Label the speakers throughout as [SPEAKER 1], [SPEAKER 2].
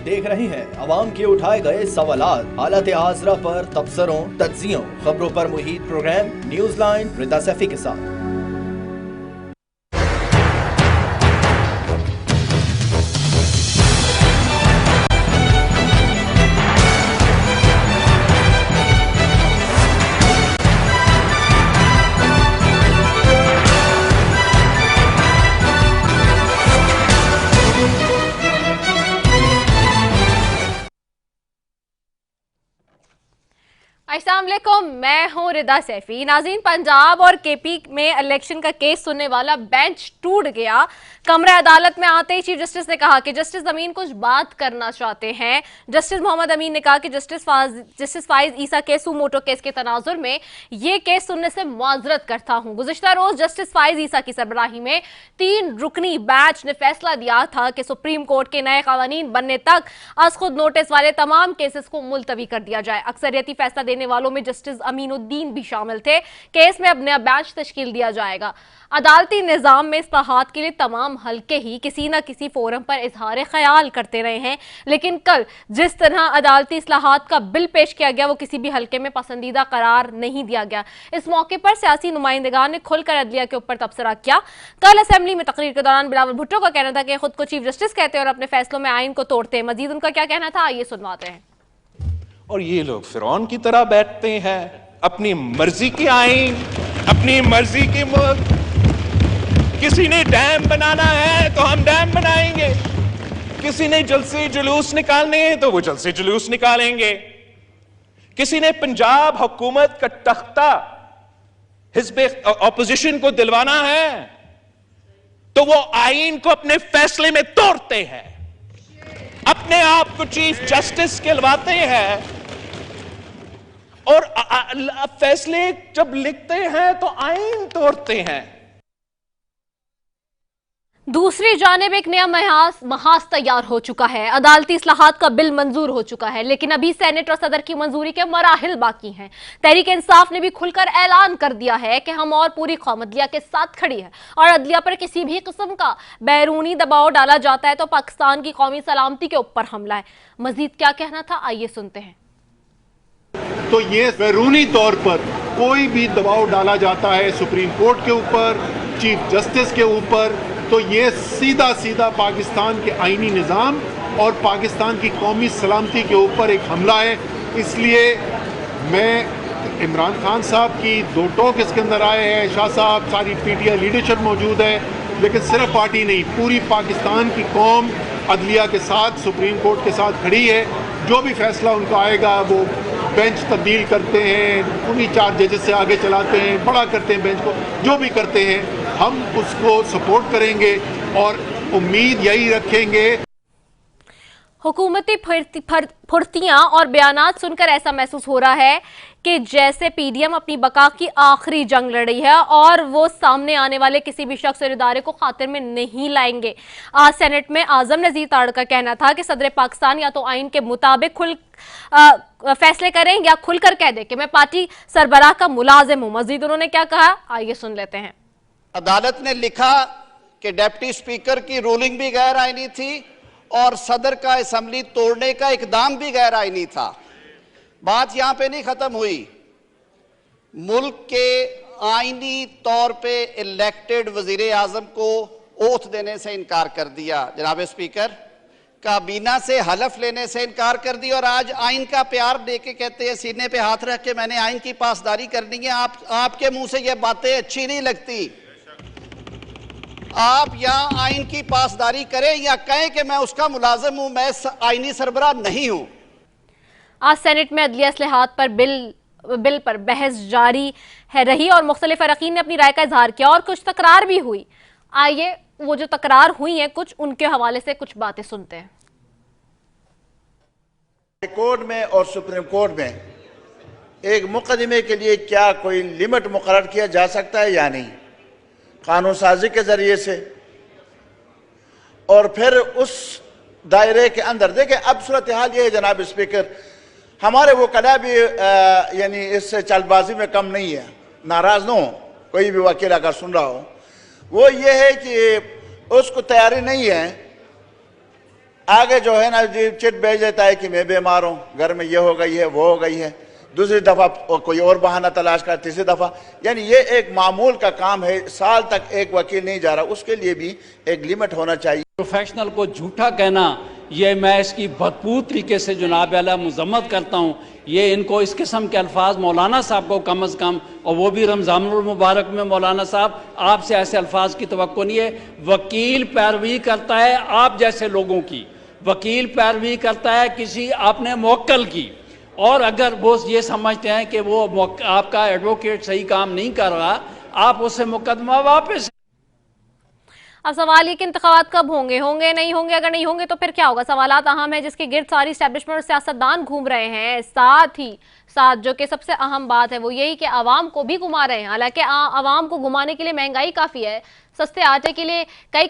[SPEAKER 1] देख रहे हैं अवाम के उठाए गए सवालात, हालत हाजरा पर तबसरों, तज्जियों, खबरों पर मुहित प्रोग्राम न्यूज लाइन रिदा सैफी के साथ।
[SPEAKER 2] अस्सलाम वालेकुम, मैं हूं रिदा सैफी। नाज़रीन, पंजाब और केपी में इलेक्शन का केस सुनने वाला बेंच टूट गया। कमरे अदालत में आते ही चीफ जस्टिस ने कहा कि जस्टिस अमीन कुछ बात करना चाहते हैं। जस्टिस मोहम्मद अमीन ने कहा कि जस्टिस फाइज ईसा के सुमोटो केस के तनाजुर में ये केस सुनने से मुआजरत करता हूं। गुज़िश्ता रोज जस्टिस फाइज ईसा की सरबराही में 3 रुकनी बेंच ने फैसला दिया था कि सुप्रीम कोर्ट के नए कानून बनने तक आज खुद नोटिस वाले तमाम केसेस को मुलतवी कर दिया जाए। अक्सरियती फैसला देने वालों में जस्टिस अमीनुद्दीन भी शामिल थे। केस में अब नया बेंच तश्कील दिया जाएगा। अदालती निजाम में इस्लाहात के लिए तमाम हल्के ही किसी न किसी फोरम पर इजहार ख्याल करते रहे हैं, लेकिन कल जिस तरह अदालती इस्लाहात का बिल पेश किया गया वो किसी भी हल्के में पसंदीदा करार नहीं दिया गया। इस मौके पर सियासी नुमाइंदगान ने खुलकर अदलिया के ऊपर तबसरा किया। कल असेंबली में तकरीर के दौरान बिलावल भुट्टो का कहना था कि खुद को चीफ जस्टिस कहते हैं और अपने फैसलों में आइन को तोड़ते हैं। मजीद उनका क्या कहना था, आइए सुनवाते हैं।
[SPEAKER 3] और ये लोग फिरौन की तरह बैठते हैं, अपनी मर्जी की आइन, अपनी मर्जी की मुल्क। किसी ने डैम बनाना है तो हम डैम बनाएंगे, किसी ने जलसे जुलूस निकालने हैं तो वो जलसे जुलूस निकालेंगे, किसी ने पंजाब हुकूमत का तख्ता हिज़्ब ऑपोजिशन को दिलवाना है तो वो आइन को अपने फैसले में तोड़ते हैं, अपने आप को चीफ जस्टिस कहलवाते हैं और फैसले जब लिखते हैं तो आइन तोड़ते हैं।
[SPEAKER 2] दूसरी जानिब एक नया महाज तैयार हो चुका है। अदालती इस्लाहात का बिल मंजूर हो चुका है, लेकिन अभी सेनेट और सदर की मंजूरी के मराहिल बाकी हैं। तहरीक इंसाफ ने भी खुलकर ऐलान कर दिया है कि हम और पूरी कौम अदलिया के साथ खड़ी है और अदलिया पर किसी भी किस्म का बैरूनी दबाव डाला जाता है तो पाकिस्तान की कौमी सलामती के ऊपर हमला है। मजीद क्या कहना था, आइए सुनते हैं।
[SPEAKER 4] तो ये बैरूनी तौर पर कोई भी दबाव डाला जाता है सुप्रीम कोर्ट के ऊपर, चीफ जस्टिस के ऊपर, तो ये सीधा सीधा पाकिस्तान के आईनी निज़ाम और पाकिस्तान की कौमी सलामती के ऊपर एक हमला है। इसलिए मैं इमरान खान साहब की 2 टोक इसके अंदर आए हैं, शाह साहब, सारी पीटीआई लीडरशिप मौजूद है, लेकिन सिर्फ पार्टी नहीं, पूरी पाकिस्तान की कौम अदलिया के साथ, सुप्रीम कोर्ट के साथ खड़ी है। जो भी फैसला उनका आएगा वो बेंच तब्दील करते हैं, उन्हीं 4 जजेस से आगे चलाते हैं, बड़ा करते हैं बेंच को, जो भी करते हैं हम उसको सपोर्ट करेंगे और उम्मीद यही रखेंगे।
[SPEAKER 2] हुकूमती फुर्तियां और बयानात सुनकर ऐसा महसूस हो रहा है कि जैसे पीडीएम अपनी बका की आखिरी जंग लड़ रही है और वो सामने आने वाले किसी भी शख्स और इदारे को खातिर में नहीं लाएंगे। आज सेनेट में आजम नजीर ताड़ का कहना था कि सदर पाकिस्तान या तो आइन के मुताबिक फैसले करें या खुलकर कह दे कि मैं पार्टी सरबराह का मुलाजिम हूं। मजीद उन्होंने क्या कहा, आइए सुन लेते हैं।
[SPEAKER 5] अदालत ने लिखा कि डिप्टी स्पीकर की रूलिंग भी गैर आईनी थी और सदर का असेंबली तोड़ने का इकदाम भी गैर आईनी था। बात यहां पे नहीं खत्म हुई, मुल्क के आईनी तौर पे इलेक्टेड वजीर आजम को ओथ देने से इनकार कर दिया जनाब स्पीकर, काबीना से हलफ लेने से इनकार कर दिया और आज आइन का प्यार दे के कहते हैं सीने पे हाथ रख के मैंने आइन की पासदारी करनी है। आपके मुंह से ये बातें अच्छी नहीं लगती। आप यहाँ आइन की पासदारी करें या कहें कि मैं उसका मुलाजिम हूं, मैं आइनी सरबराह नहीं हूं।
[SPEAKER 2] आज सेनेट में अदलिया इस्लाहात पर बिल पर बहस जारी है रही और मुख्तलिफ अरकान ने अपनी राय का इजहार किया और कुछ तकरार भी हुई। आइए वो जो तकरार हुई है कुछ उनके हवाले से कुछ बातें सुनते हैं।
[SPEAKER 6] कोर्ट में और सुप्रीम कोर्ट में एक मुकदमे के लिए क्या कोई लिमिट मुकर्रर किया जा सकता है या नहीं, कानून साजी के जरिए से, और फिर उस दायरे के अंदर देखें। अब सूरत हाल ये है जनाब स्पीकर, हमारे वो कला भी यानी इस चालबाजी में कम नहीं है, नाराज न हो कोई भी वकील अगर सुन रहा हो, वो ये है कि उसको तैयारी नहीं है आगे जो है ना जी चिट भेज देता है कि मैं बीमार हूं, घर में ये हो गई है वो हो गई है, दूसरी दफा कोई और बहाना तलाश कर, तीसरी दफा, यानी ये एक मामूल का काम है। साल तक एक वकील नहीं जा रहा, उसके लिए भी एक लिमिट होना चाहिए।
[SPEAKER 7] प्रोफेशनल को झूठा कहना, ये मैं इसकी भरपूर तरीके से जनाब आला मजम्मत करता हूँ। ये इनको इस किस्म के अल्फाज मौलाना साहब को कम अज़ कम, और वो भी रमज़ानुल मुबारक में, मौलाना साहब आपसे ऐसे अल्फाज की तवक्को नहीं है। वकील पैरवी करता है आप जैसे लोगों की, वकील पैरवी करता है किसी अपने मुवक्किल की, और अगर वो ये समझते हैं कि वो आपका एडवोकेट सही काम नहीं कर रहा, आप उससे मुकदमा वापस।
[SPEAKER 2] अब सवाल ये कि इंतखाबात कब होंगे, होंगे नहीं होंगे, अगर नहीं होंगे तो फिर क्या होगा। सवालात अहम है जिसके गिर्द सारी इस्टेब्लिशमेंट और सियासतदान घूम रहे हैं। साथ ही साथ जो कि सबसे अहम बात है वो यही कि आवाम को भी घुमा रहे हैं। हालांकि आवाम को घुमाने के लिए महंगाई काफ़ी है, सस्ते आटे के लिए कई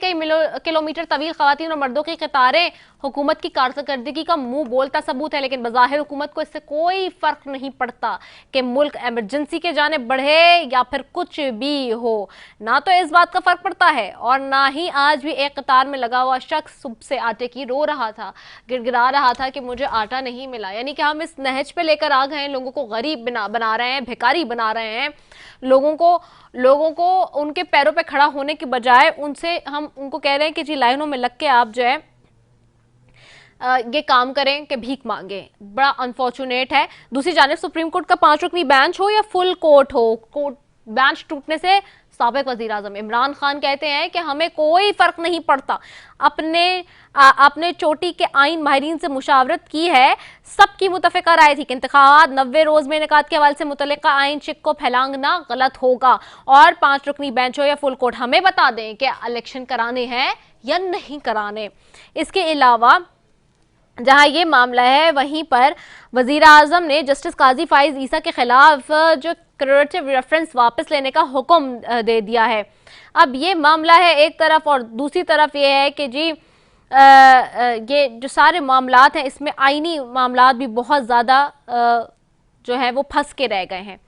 [SPEAKER 2] किलोमीटर तवील खवातीन और मर्दों की कतारें हुकूमत की कारकर्दगी का मुंह बोलता सबूत है। लेकिन बज़ाहिर हुकूमत को इससे कोई फ़र्क नहीं पड़ता कि मुल्क एमरजेंसी के जाने बढ़े या फिर कुछ भी हो। ना तो इस बात का फ़र्क पड़ता है और ना ही आज भी एक कतार में लगा हुआ शख्स सुबह से आटे की रो रहा था, गिड़गिड़ा रहा था कि मुझे आटा नहीं मिला। यानी कि हम इस नहज पे लेकर आ गए, लोगों को गरीब बना रहे हैं, भिखारी बना रहे हैं। लोगों को उनके पैरों पे खड़ा होने की बजाय हम उनको कह रहे हैं कि जी लाइनों में लग के आप जो है ये काम करें कि भीख मांगे। बड़ा अनफॉर्चुनेट है। दूसरी जानिब सुप्रीम कोर्ट का 5 रुकनी बेंच हो या फुल कोर्ट हो, बेंच टूटने से साबिक वज़ीर आज़म इमरान खान कहते हैं कि हमें कोई फ़र्क नहीं पड़ता, अपने चोटी के आइन माहिरीन से मुशावरत की है, सबकी मुतफ़िका राय थी कि इंतखाबात 90 रोज़ में इनेकाद के हवाले से मुतल्लिका आइन शिक को फैलाना गलत होगा। और 5 रुकनी बेंच हो या फुल कोर्ट हमें बता दें कि इलेक्शन कराने हैं या नहीं कराने। इसके अलावा जहां ये मामला है वहीं पर वज़ीर आज़म ने जस्टिस काजी फाइज ईसा के खिलाफ जो क्रेडिटिव रेफरेंस वापस लेने का हुक्म दे दिया है। अब ये मामला है एक तरफ, और दूसरी तरफ ये है कि जी ये जो सारे मामलात हैं इसमें आईनी मामलात भी बहुत ज़्यादा जो है वो फंस के रह गए हैं।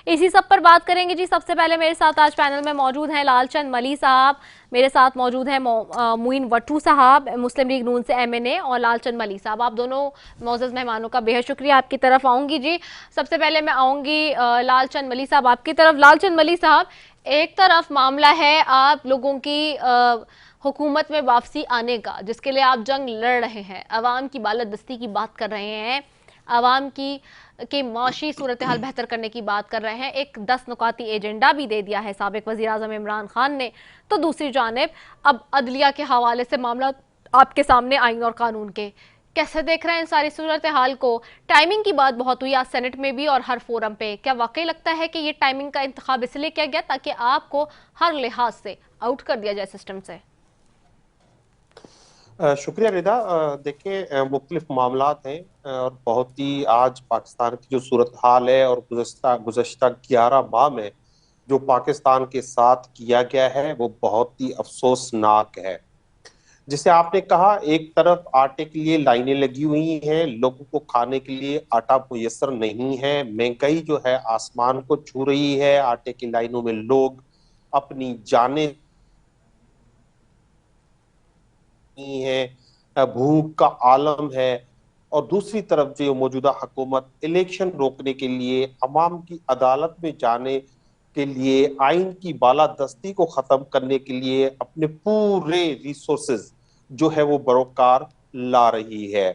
[SPEAKER 2] इसी सब पर बात करेंगे जी। सबसे पहले मेरे साथ आज पैनल में मौजूद हैं लालचंद मली साहब, मेरे साथ मौजूद हैं मुइन वट्टू साहब मुस्लिम लीग नून से MNA, और लालचंद मली साहब। आप दोनों मौजूद मेहमानों का बेहद शुक्रिया। आपकी तरफ आऊँगी जी। सबसे पहले मैं आऊँगी लालचंद मली साहब आपकी तरफ। लालचंद मली साहब, एक तरफ मामला है आप लोगों की हुकूमत में वापसी आने का, जिसके लिए आप जंग लड़ रहे हैं, अवाम की बालादस्ती की बात कर रहे हैं, आवाम की माशी सूरत हाल बेहतर करने की बात कर रहे हैं, एक 10 नुकाती एजेंडा भी दे दिया है साबिक वज़ीर आज़म इमरान खान ने। तो दूसरी जानिब अब अदलिया के हवाले से मामला आपके सामने आइन और कानून के, कैसे देख रहे हैं सारी सूरत हाल को? टाइमिंग की बात बहुत हुई आज सेनेट में भी और हर फोरम पे, क्या वाकई लगता है कि ये टाइमिंग का इंतखाब इसलिए किया गया ताकि आपको हर लिहाज से आउट कर दिया जाए सिस्टम से?
[SPEAKER 8] शुक्रिया रिदा। देखिए मुख्तलिफ मामलात हैं और बहुत ही आज पाकिस्तान की जो सूरत हाल है और गुज़श्ता 11 माह में जो पाकिस्तान के साथ किया गया है वो बहुत ही अफसोसनाक है। जिसे आपने कहा, एक तरफ आटे के लिए लाइनें लगी हुई हैं, लोगों को खाने के लिए आटा मुयस्सर नहीं है, महंगाई जो है आसमान को छू रही है, आटे की लाइनों में लोग अपनी जानें है, भूख का आलम है। और दूसरी तरफ जो मौजूदा हुकूमत इलेक्शन रोकने के लिए, अवाम की अदालत में जाने के लिए, आइन की बालादस्ती को खत्म करने के लिए अपने पूरे रिसोर्सेज जो है वो बरोकार ला रही है।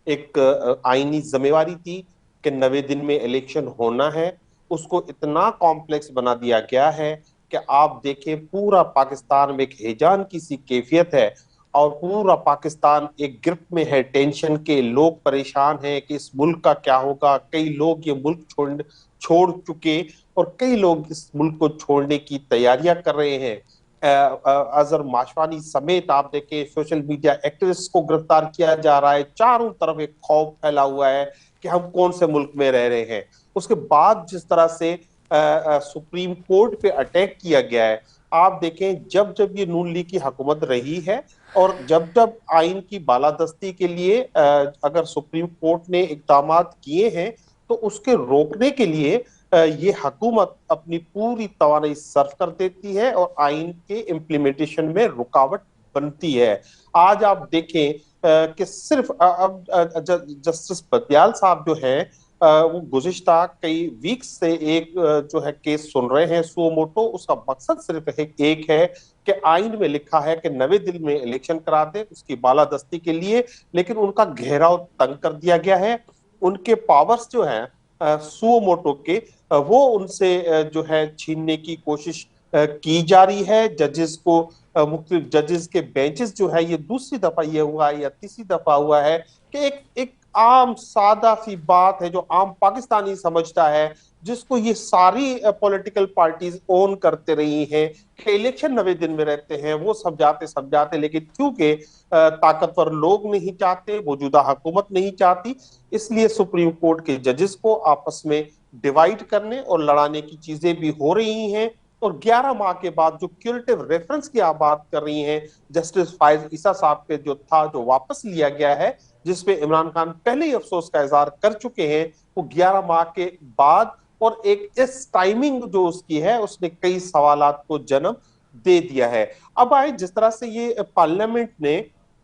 [SPEAKER 8] एक आईनी जिम्मेवारी थी कि 90 दिन में इलेक्शन होना है, उसको इतना कॉम्प्लेक्स बना दिया गया है कि आप देखें पूरा पाकिस्तान में एक हिजान की सी कैफियत है और पूरा पाकिस्तान एक गिरफ्त में है, टेंशन के, लोग परेशान हैं कि इस मुल्क का क्या होगा। कई लोग ये मुल्क छोड़ चुके और कई लोग इस मुल्क को छोड़ने की तैयारियां कर रहे हैं। अजहर माशवानी समेत आप देखें सोशल मीडिया एक्टिविस्ट को गिरफ्तार किया जा रहा है। चारों तरफ एक खौफ फैला हुआ है कि हम कौन से मुल्क में रह रहे हैं। उसके बाद जिस तरह से सुप्रीम कोर्ट पे अटैक किया गया है, आप देखें जब जब ये नून लीग की हुकूमत रही है और जब जब आइन की बालादस्ती के लिए अगर सुप्रीम कोर्ट ने इक़दाम किए हैं तो उसके रोकने के लिए ये हुकूमत अपनी पूरी तवानाई सर्फ कर देती है और आइन के इम्प्लीमेंटेशन में रुकावट बनती है। आज आप देखें कि सिर्फ अब जस्टिस बंदयाल साहब जो है वो गुज़िश्ता कई वीक से एक जो है केस सुन रहे हैं सुओ मोटो। उसका मकसद सिर्फ एक है कि आइन में लिखा है कि नवे दिल्ली में इलेक्शन करा दे उसकी बालादस्ती के लिए, लेकिन उनका घेराव तंग कर दिया गया है। उनके पावर्स जो है सुओ मोटो के वो उनसे जो है छीनने की कोशिश की जा रही है। जजेस को मुख्तलिफ जजेस के बेंचेस जो है, ये दूसरी दफा ये हुआ है या तीसरी दफा हुआ है कि एक आम सादा सी बात है जो आम पाकिस्तानी समझता है, जिसको ये सारी पॉलिटिकल पार्टीज ओन करते रही हैं कि इलेक्शन नवे दिन में रहते हैं, वो समझाते, लेकिन क्योंकि ताकतवर लोग नहीं चाहते, मौजूदा हुकूमत नहीं चाहती, इसलिए सुप्रीम कोर्ट के जजेस को आपस में डिवाइड करने और लड़ाने की चीजें भी हो रही हैं। और 11 माह के बाद जो क्यूरेटिव रेफरेंस की आप बात कर रही हैं, जस्टिस फायज ईसा साहब के जो वापस लिया गया है, जिसपे इमरान खान पहले ही अफसोस का इजहार कर चुके हैं, वो 11 माह के बाद और एक इस टाइमिंग जो उसकी है, उसने कई सवालात को जन्म दे दिया है। अब आए जिस तरह से ये पार्लियामेंट ने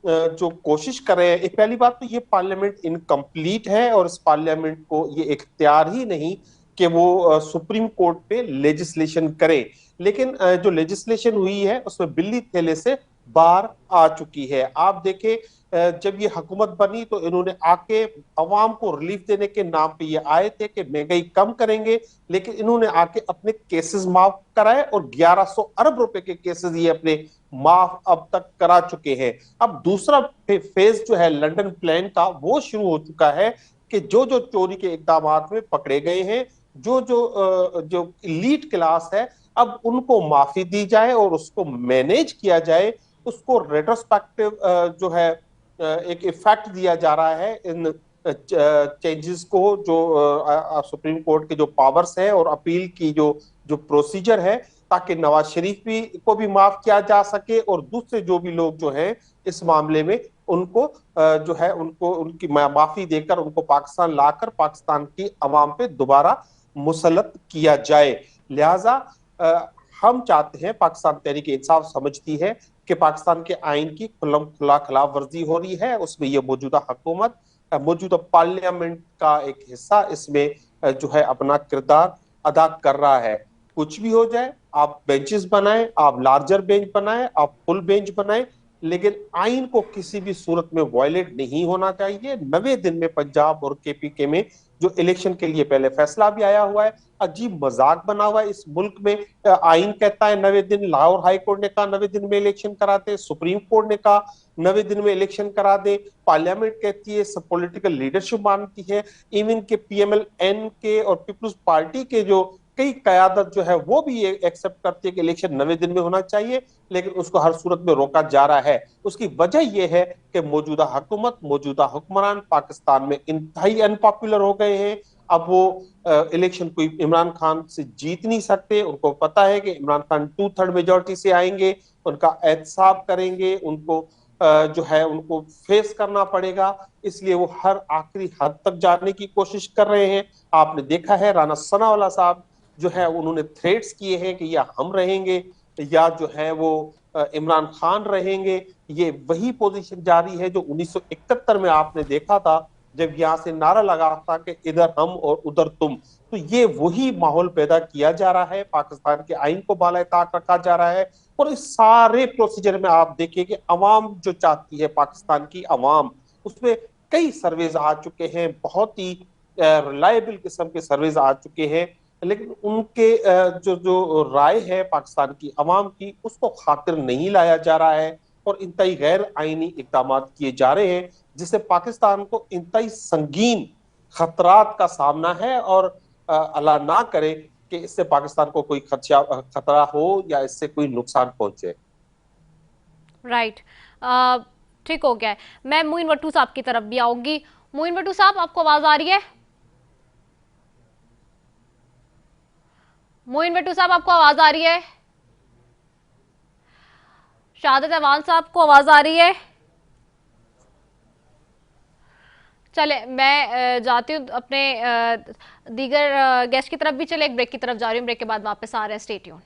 [SPEAKER 8] जो कोशिश कर रहे हैं, पहली बात तो ये पार्लियामेंट इनकम्प्लीट है और इस पार्लियामेंट को ये इख्तियार ही नहीं कि वो सुप्रीम कोर्ट पे लेजिस्लेशन करे, लेकिन जो लेजिस्लेशन हुई है उसमें बिल्ली थैले से बाहर आ चुकी है। आप देखें जब ये हुकूमत बनी तो इन्होंने आके अवाम को रिलीफ देने के नाम पे ये आए थे कि महंगाई कम करेंगे, लेकिन इन्होंने आके अपने केसेस माफ कराए और 1100 अरब रुपए के केसेस ये अपने माफ अब तक करा चुके हैं। अब दूसरा फेज जो है लंदन प्लान का, वो शुरू हो चुका है कि जो चोरी के इकदाम में पकड़े गए हैं, जो इलीट क्लास है, अब उनको माफी दी जाए और उसको मैनेज किया जाए, उसको रेट्रोस्पेक्टिव जो है एक इफेक्ट दिया जा रहा है इन चेंजेस को, जो सुप्रीम कोर्ट के जो पावर्स है और अपील की जो प्रोसीजर है, ताकि नवाज शरीफ को भी माफ किया जा सके और दूसरे जो भी लोग जो हैं इस मामले में उनको जो है उनको उनकी माफी देकर उनको पाकिस्तान लाकर पाकिस्तान की अवाम पे दोबारा मुसल्लत किया जाए। लिहाजा हम चाहते हैं, पाकिस्तान तहरीक इंसाफ समझती है कि पाकिस्तान के आइन की खुला खिलाफ वर्जी हो रही है, उसमें ये मौजूदा हुकूमत, मौजूदा पार्लियामेंट का एक हिस्सा इसमें जो है अपना किरदार अदा कर रहा है। कुछ भी हो जाए, आप बेंचेस बनाएं, आप लार्जर बेंच बनाएं, आप फुल बेंच बनाएं, लेकिन आइन को किसी भी सूरत में वायलेट नहीं होना चाहिए। 90 दिन में पंजाब और केपीके में जो इलेक्शन के लिए पहले फैसला भी आया हुआ है, अजीब मजाक बना हुआ है इस मुल्क में। आइन कहता है 90 दिन, लाहौर हाई कोर्ट ने कहा 90 दिन में इलेक्शन कराते, सुप्रीम कोर्ट ने कहा 90 दिन में इलेक्शन करा दे, पार्लियामेंट कहती है, सब पॉलिटिकल लीडरशिप मानती है, इवन के PMLN के और पीपल्स पार्टी के जो कई कयादत जो है वो भी ये एक्सेप्ट करती है कि इलेक्शन 90 दिन में होना चाहिए, लेकिन उसको हर सूरत में रोका जा रहा है। उसकी वजह यह है कि मौजूदा हुकूमत, मौजूदा हुक्मरान पाकिस्तान में इंतहाई अनपॉपुलर हो गए हैं। अब वो इलेक्शन कोई इमरान खान से जीत नहीं सकते, उनको पता है कि इमरान खान 2/3 मेजोरिटी से आएंगे, उनका एहतसाब करेंगे, उनको जो है उनको फेस करना पड़ेगा, इसलिए वो हर आखिरी हद तक जाने की कोशिश कर रहे हैं। आपने देखा है राना सनाउल्लाह साहब जो है उन्होंने थ्रेट्स किए हैं कि या हम रहेंगे या जो है वो इमरान खान रहेंगे। ये वही पोजीशन जारी है जो 1971 में आपने देखा था, जब यहाँ से नारा लगा था कि इधर हम और उधर तुम। तो ये वही माहौल पैदा किया जा रहा है, पाकिस्तान के आइन को बाला ताक रखा जा रहा है। और इस सारे प्रोसीजर में आप देखिए कि अवाम जो चाहती है, पाकिस्तान की अवाम, उसमें कई सर्वेज आ चुके हैं, बहुत ही रिलायबल किस्म के सर्वेज आ चुके हैं, लेकिन उनके जो राय है पाकिस्तान की अवाम की, उसको खातिर नहीं लाया जा रहा है और इंतहाई गैर आईनी इक़दाम किए जा रहे हैं, जिससे पाकिस्तान को इंतहाई संगीन खतरात का सामना है। और अल्लाह ना करे कि इससे पाकिस्तान को कोई खतरा हो या इससे कोई नुकसान पहुंचे।
[SPEAKER 2] राइट, ठीक हो गया है। मैं मोइन भट्टू साहब की तरफ भी आऊंगी। मोइन भट्टू साहब, आपको आवाज आ रही है? मोइन भट्टू साहब, आपको आवाज आ रही है? शहादत अवान साहब को आवाज आ रही है? चले, मैं जाती हूँ अपने दीगर गेस्ट की तरफ भी। चले, एक ब्रेक की तरफ जा रही हूँ, ब्रेक के बाद वापस आ रहे हैं। Stay tuned.